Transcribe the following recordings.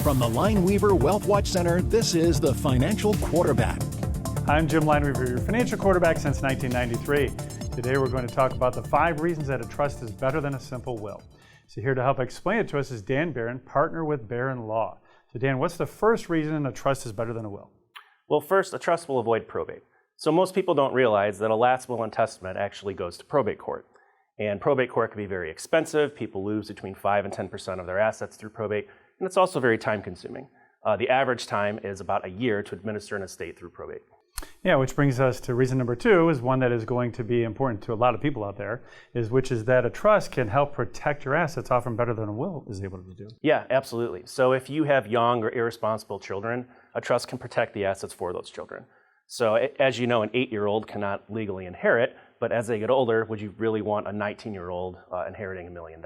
From the Lineweaver Wealth Watch Center, this is the Financial Quarterback. I'm Jim Lineweaver, your financial quarterback since 1993. Today we're going to talk about the 5 reasons that a trust is better than a simple will. So here to help explain it to us is Dan Barron, partner with Barron Law. So Dan, what's the first reason a trust is better than a will? Well, first, a trust will avoid probate. So most people don't realize that a last will and testament actually goes to probate court. And probate court can be very expensive. People lose between 5 and 10% of their assets through probate. And it's also very time consuming. The average time is about a year to administer an estate through probate. Yeah, which brings us to reason number 2, is one that is going to be important to a lot of people out there, which is that a trust can help protect your assets often better than a will is able to do. Yeah, absolutely. So if you have young or irresponsible children, a trust can protect the assets for those children. So as you know, an 8-year-old cannot legally inherit, but as they get older, would you really want a 19-year-old inheriting $1 million?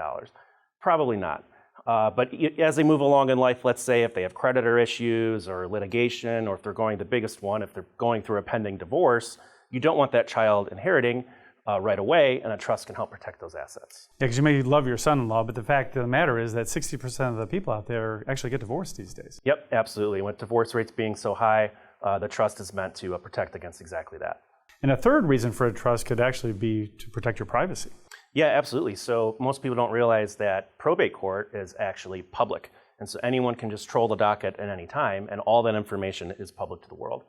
Probably not. But as they move along in life, let's say if they have creditor issues or litigation, or if they're going the biggest one, if they're going through a pending divorce, you don't want that child inheriting right away, and a trust can help protect those assets. Yeah, because you may love your son-in-law, but the fact of the matter is that 60% of the people out there actually get divorced these days. Yep, absolutely. With divorce rates being so high, the trust is meant to protect against exactly that. And a third reason for a trust could actually be to protect your privacy. Yeah, absolutely. So most people don't realize that probate court is actually public. And so anyone can just troll the docket at any time, and all that information is public to the world.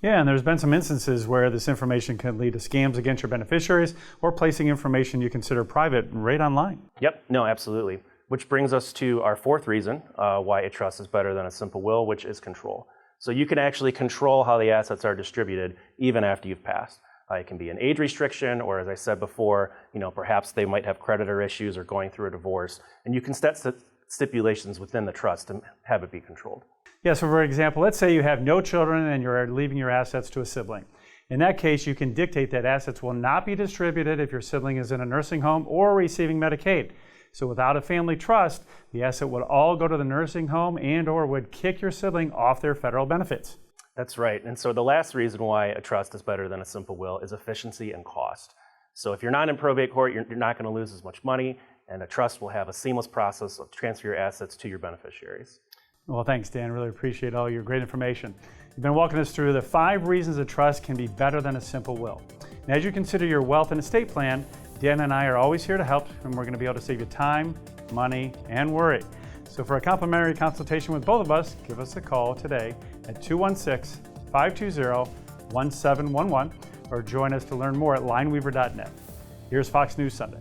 Yeah, and there's been some instances where this information can lead to scams against your beneficiaries or placing information you consider private right online. Yep, no, absolutely. Which brings us to our 4th reason why a trust is better than a simple will, which is control. So you can actually control how the assets are distributed even after you've passed. It can be an age restriction, or as I said before, perhaps they might have creditor issues or going through a divorce, and you can set stipulations within the trust to have it be controlled. Yeah, so for example, let's say you have no children and you're leaving your assets to a sibling. In that case, you can dictate that assets will not be distributed if your sibling is in a nursing home or receiving Medicaid. So without a family trust, the asset would all go to the nursing home and or would kick your sibling off their federal benefits. That's right. And so the last reason why a trust is better than a simple will is efficiency and cost. So if you're not in probate court, you're not going to lose as much money, and a trust will have a seamless process of transfer your assets to your beneficiaries. Well, thanks, Dan. Really appreciate all your great information. You've been walking us through the 5 reasons a trust can be better than a simple will. And as you consider your wealth and estate plan, Dan and I are always here to help, and we're going to be able to save you time, money, and worry. So for a complimentary consultation with both of us, give us a call today at 216-520-1711 or join us to learn more at lineweaver.net. Here's Fox News Sunday.